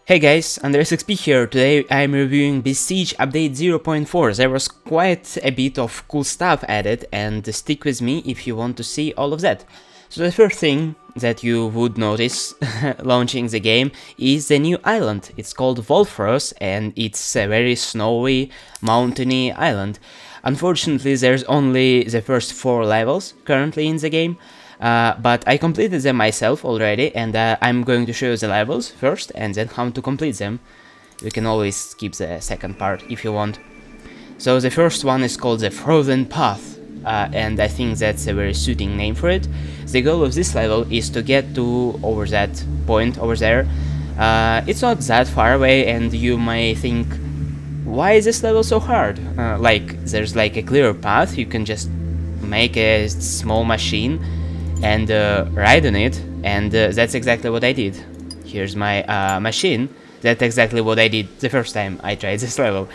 Hey guys, andreasxp here. Today I'm reviewing Besiege update 0.4. There was quite a bit of cool stuff added, and stick with me if you want to see all of that. So the first thing that you would notice launching the game is the new island. It's called VALFROSS and it's a very snowy, mountainy island. Unfortunately, there's only the first 4 levels currently in the game. But I completed them myself already, and I'm going to show you the levels first and then how to complete them. You can always skip the second part if you want. So the first one is called the Frozen Path, and I think that's a very suiting name for it. The goal of this level is to get to over that point over there. It's not that far away, and you may think, why is this level so hard? There's like a clear path, you can just make a small machine and ride on it, and that's exactly what I did. Here's my machine. That's exactly what I did the first time I tried this level.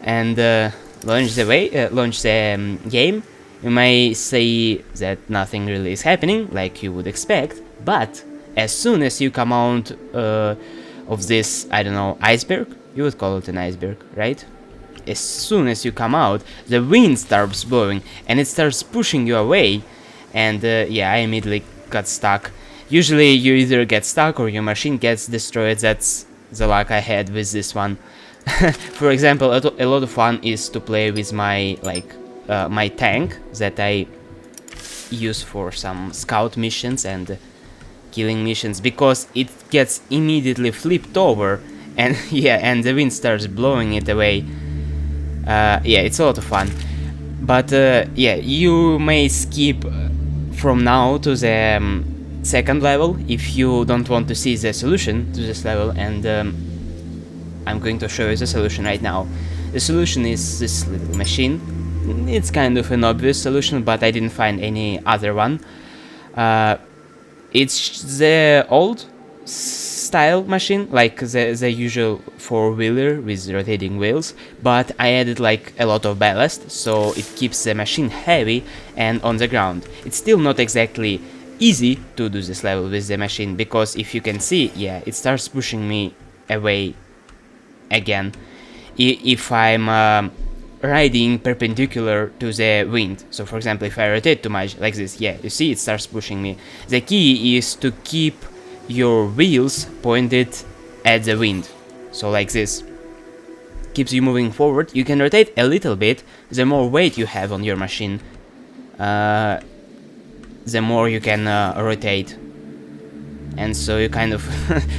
And launch the game. You may say that nothing really is happening, like you would expect, but as soon as you come out of this, I don't know, iceberg, you would call it an iceberg, right? As soon as you come out, the wind starts blowing, and it starts pushing you away. And yeah, I immediately got stuck. Usually you either get stuck or your machine gets destroyed. That's the luck I had with this one. For example, a lot of fun is to play with my my tank that I use for some scout missions and killing missions, because it gets immediately flipped over, and yeah, and the wind starts blowing it away. Yeah, it's a lot of fun. But yeah, you may skip from now to the second level if you don't want to see the solution to this level, and I'm going to show you the solution right now. The solution is this little machine. It's kind of an obvious solution, but I didn't find any other one. It's the old style machine, like the usual 4-wheeler with rotating wheels, but I added like a lot of ballast, so it keeps the machine heavy and on the ground. It's still not exactly easy to do this level with the machine, because if you can see, yeah, it starts pushing me away again if I'm riding perpendicular to the wind. So for example, if I rotate too much like this, yeah, you see it starts pushing me. The key is to keep your wheels pointed at the wind, so like this keeps you moving forward. You can rotate a little bit. The more weight you have on your machine, the more you can rotate, and so you kind of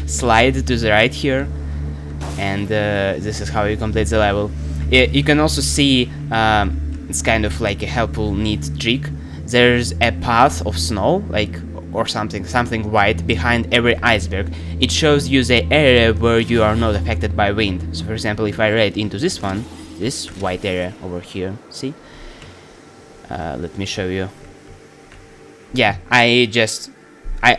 slide to the right here, and this is how you complete the level. You can also see it's kind of like a helpful neat trick. There's a path of snow, or something white behind every iceberg. It shows you the area where you are not affected by wind. So for example, if I ride into this one, this white area over here, see? Let me show you. Yeah, I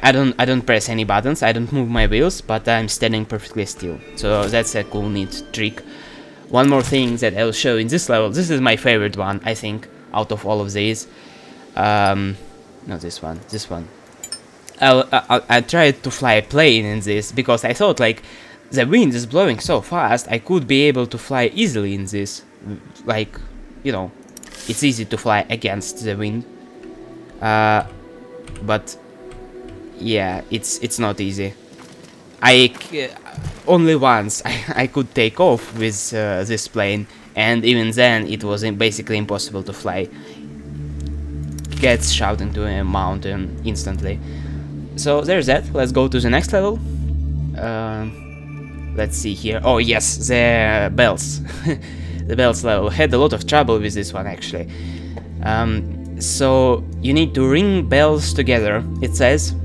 don't press any buttons, I don't move my wheels, but I'm standing perfectly still. So that's a cool neat trick. One more thing that I'll show in this level. This is my favorite one, I think, out of all of these. Not this one, this one. I tried to fly a plane in this, because I thought, like, the wind is blowing so fast, I could be able to fly easily in this. Like, you know, it's easy to fly against the wind. But yeah, it's not easy. Only once I could take off with this plane, and even then it was basically impossible to fly. Gets shot into a mountain instantly. So there's that. Let's go to the next level. Let's see here. Oh yes, the bells. The bells level. Had a lot of trouble with this one, actually. So you need to ring bells together, it says.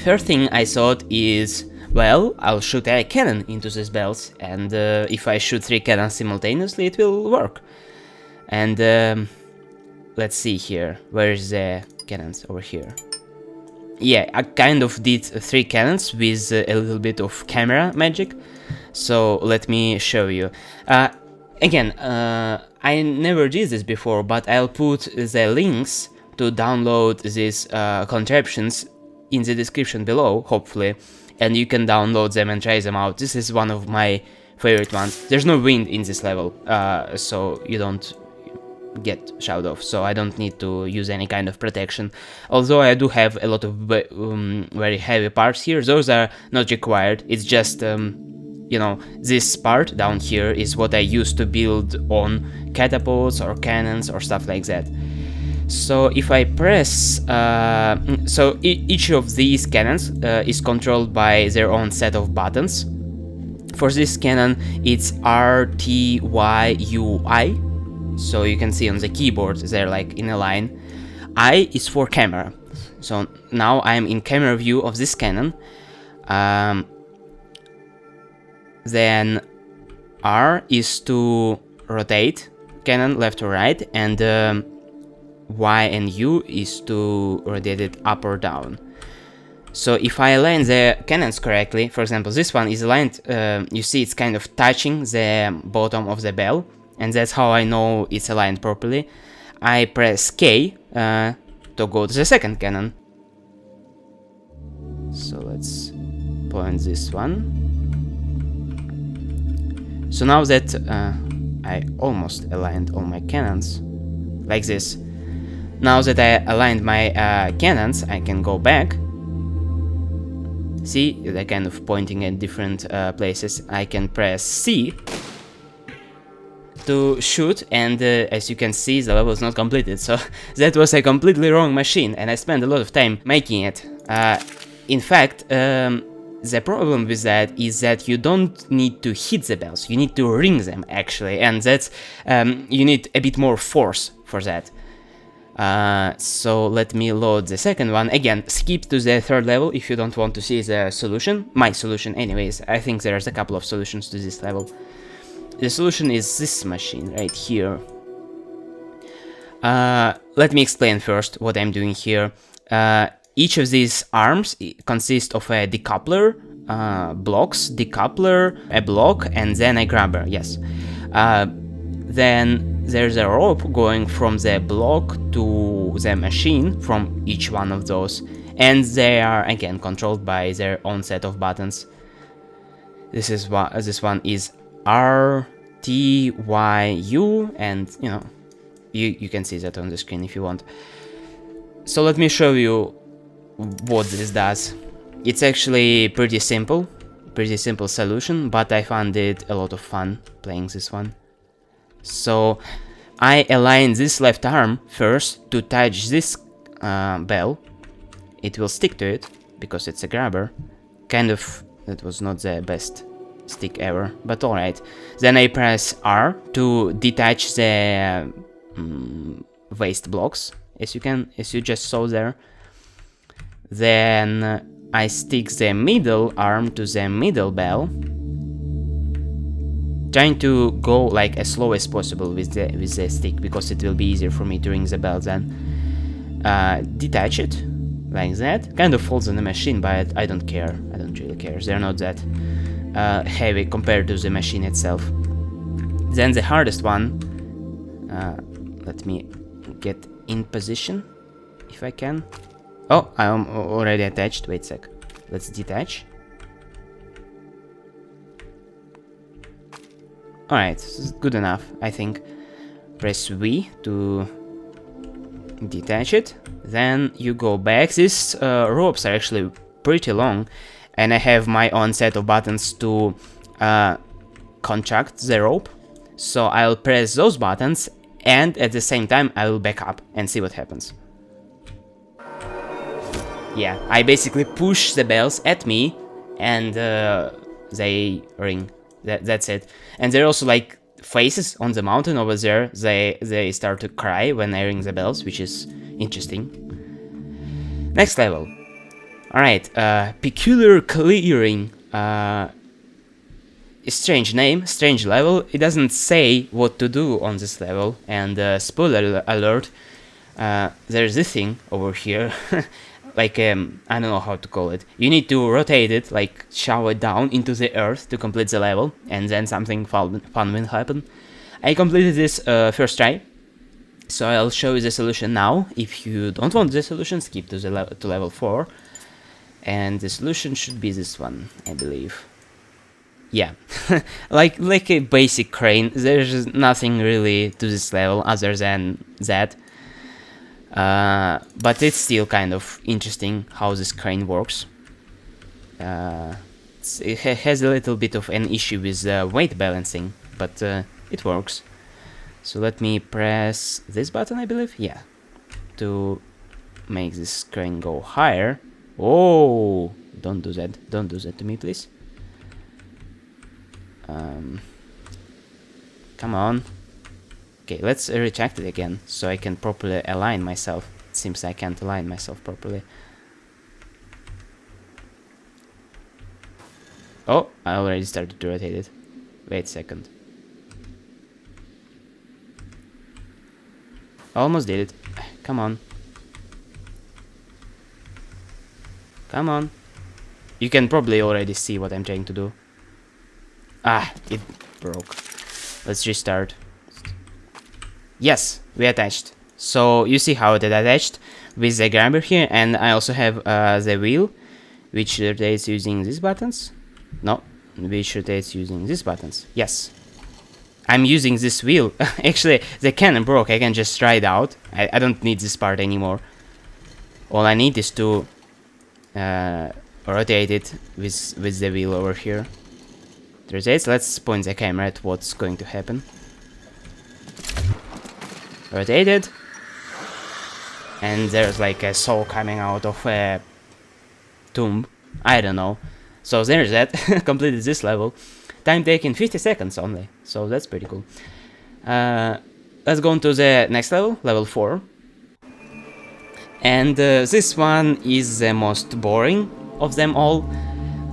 First thing I thought is, well, I'll shoot a cannon into these bells, and if I shoot 3 cannons simultaneously, it will work. And let's see here. Where is the cannons? Over here. Yeah, I kind of did 3 cannons with a little bit of camera magic. So let me show you. Again, I never did this before, but I'll put the links to download these contraptions in the description below, hopefully. and you can download them and try them out. This is one of my favorite ones. There's no wind in this level, so you don't get shot off, so I don't need to use any kind of protection. Although I do have a lot of very heavy parts here, those are not required. It's just you know, this part down here is what I use to build on catapults or cannons or stuff like that. So if I press, so each of these cannons is controlled by their own set of buttons. For this cannon, it's R, T, Y, U, I. So you can see on the keyboard they're like in a line. I is for camera. So now I'm in camera view of this cannon. Then R is to rotate cannon left or right, and Y and U is to rotate it up or down. So if I align the cannons correctly, for example, this one is aligned, you see it's kind of touching the bottom of the bell, and that's how I know it's aligned properly. I press K to go to the second cannon. So let's point this one. So now that I almost aligned all my cannons, like this. Now that I aligned my cannons, I can go back. See, they're kind of pointing at different places. I can press C to shoot, and as you can see, the level is not completed. So that was a completely wrong machine, and I spent a lot of time making it. In fact, the problem with that is that you don't need to hit the bells, you need to ring them actually, and that's you need a bit more force for that. So let me load the second one. Again, skip to the third level if you don't want to see the solution. My solution anyways. I think there's a couple of solutions to this level. The solution is this machine right here. Let me explain first what I'm doing here. Each of these arms consists of a decoupler, blocks, decoupler, a block, and then a grabber, yes. Then there's a rope going from the block to the machine from each one of those, and they are again controlled by their own set of buttons. This is what this one is R, T, Y, U, and you know, you can see that on the screen if you want. So let me show you what this does. It's actually pretty simple solution, but I found it a lot of fun playing this one. So I align this left arm first to touch this bell. It will stick to it because it's a grabber. Kind of, that was not the best stick ever, but alright. Then I press R to detach the waste blocks, as you just saw there. Then I stick the middle arm to the middle bell, trying to go like as slow as possible with the stick, because it will be easier for me to ring the bell then. Detach it, like that. Kind of falls on the machine, but I don't care. I don't really care. They're not that heavy compared to the machine itself. Then the hardest one, let me get in position, if I can. Oh, I am already attached. Wait a sec. Let's detach. Alright, this is good enough, I think. Press V to detach it. Then you go back. These ropes are actually pretty long, and I have my own set of buttons to contract the rope. So I'll press those buttons, and at the same time I will back up and see what happens. Yeah, I basically push the bells at me, and they ring. That's it. And there are also like faces on the mountain over there. They start to cry when I ring the bells, which is interesting. Next level. Alright, peculiar clearing. Strange name, strange level. It doesn't say what to do on this level. And spoiler alert, there's this thing over here. Like, I don't know how to call it. You need to rotate it, like shower it down into the earth to complete the level, and then something fun will happen. I completed this first try, so I'll show you the solution now. If you don't want the solution, skip to level 4. And the solution should be this one, I believe. Yeah, like a basic crane. There's nothing really to this level other than that. But it's still kind of interesting how this crane works. It has a little bit of an issue with weight balancing, but it works. So let me press this button, I believe, yeah, to make this crane go higher. Oh, don't do that. Don't do that to me, please. Come on. Okay, let's recheck it again so I can properly align myself. It seems I can't align myself properly. Oh, I already started to rotate it. Wait a second. Almost did it. Come on. Come on. You can probably already see what I'm trying to do. Ah, it broke. Let's restart. Yes, we attached. So you see how it attached with the grabber here, and I also have the wheel, which rotates using these buttons. No, which rotates using these buttons. Yes. I'm using this wheel. Actually, the cannon broke. I can just try it out. I don't need this part anymore. All I need is to rotate it with the wheel over here. It rotates. Let's point the camera at what's going to happen. Rotated. And there's like a soul coming out of a tomb. I don't know. So there's that. Completed this level. Time taken 50 seconds only. So that's pretty cool. Let's go on to the next level, level 4. And this one is the most boring of them all.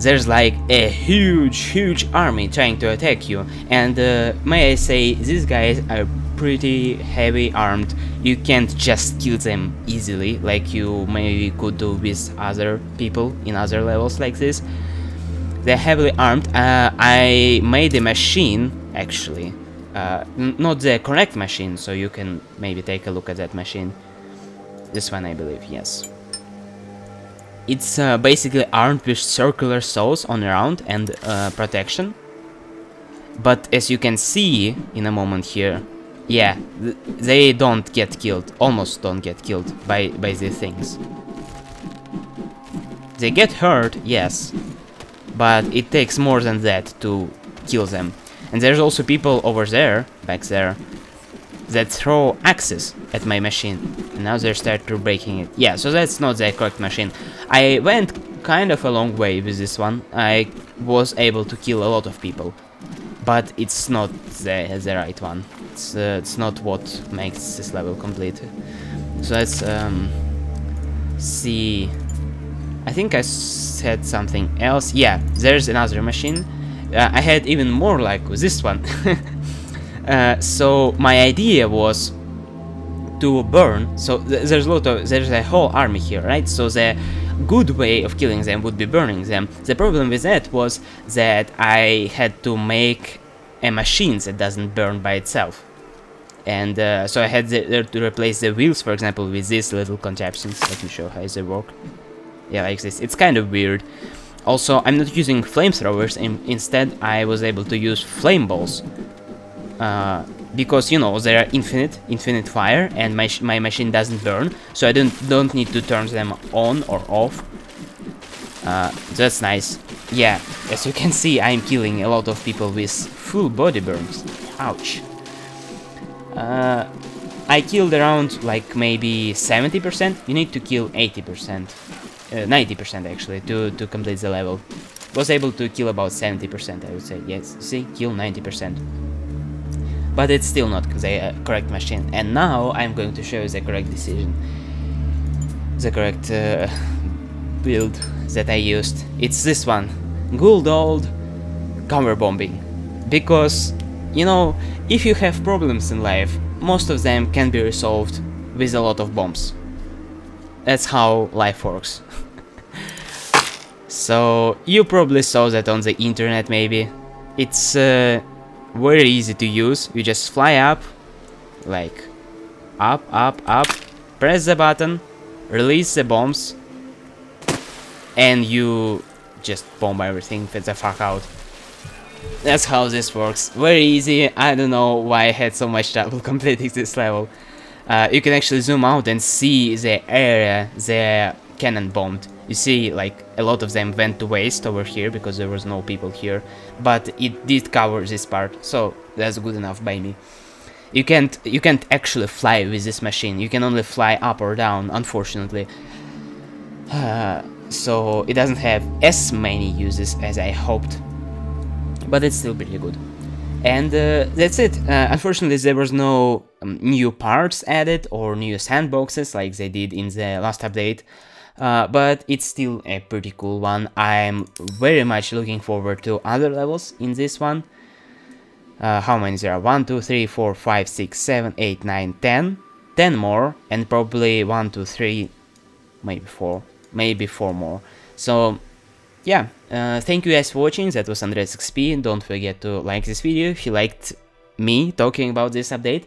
There's like a huge army trying to attack you. And may I say, these guys are pretty heavy armed. You can't just kill them easily like you maybe could do with other people in other levels like this. They're heavily armed. I made a machine, actually. Not the correct machine, so you can maybe take a look at that machine. This one, I believe, yes. It's basically armed with circular saws on around and protection. But as you can see in a moment here, yeah, they don't get killed, almost don't get killed by these things. They get hurt, yes, but it takes more than that to kill them. And there's also people over there, back there, that throw axes at my machine. And now they start to breaking it. Yeah, so that's not the correct machine. I went kind of a long way with this one. I was able to kill a lot of people. But it's not the right one. It's not what makes this level complete. So let's see. I think I said something else. Yeah, there's another machine. I had even more like this one. So my idea was to burn. So there's a whole army here, right? So the good way of killing them would be burning them. The problem with that was that I had to make a machine that doesn't burn by itself. And so I had to replace the wheels, for example, with these little contraptions. Let me show how they work. Yeah, like this. It's kind of weird. Also, I'm not using flamethrowers. Instead, I was able to use flame balls. Because, you know, they are infinite fire, and my machine doesn't burn, so I don't need to turn them on or off. That's nice. Yeah, as you can see, I'm killing a lot of people with full body burns. Ouch. I killed around like maybe 70%. You need to kill 80%. 90% actually to complete the level. Was able to kill about 70%, I would say. Yes, see, kill 90%. But it's still not the correct machine. And now I'm going to show you the correct decision. The correct build that I used. It's this one. Good old cover bombing. Because, you know, if you have problems in life, most of them can be resolved with a lot of bombs. That's how life works. So, you probably saw that on the internet maybe. It's very easy to use. You just fly up, like up, press the button, release the bombs, and you just bomb everything, get the fuck out. That's how this works. Very easy. I don't know why I had so much trouble completing this level. You can actually zoom out and see the area the cannon bombed. You see, like, a lot of them went to waste over here because there was no people here, but it did cover this part, so that's good enough by me. You can't actually fly with this machine. You can only fly up or down, unfortunately. So it doesn't have as many uses as I hoped, but it's still pretty good. And that's it. Unfortunately, there was no new parts added or new sandboxes like they did in the last update, but it's still a pretty cool one. I'm very much looking forward to other levels in this one. How many there are? 1, 2, 3, 4, 5, 6, 7, 8, 9, 10. 10 more, and probably 1, 2, 3, maybe 4 more. So yeah, thank you guys for watching. That was andreasxp. Don't forget to like this video if you liked me talking about this update.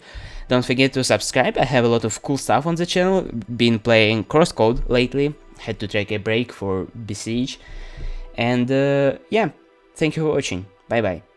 Don't forget to subscribe. I have a lot of cool stuff on the channel. Been playing crosscode lately. Had to take a break for Besiege. And yeah, thank you for watching. Bye bye.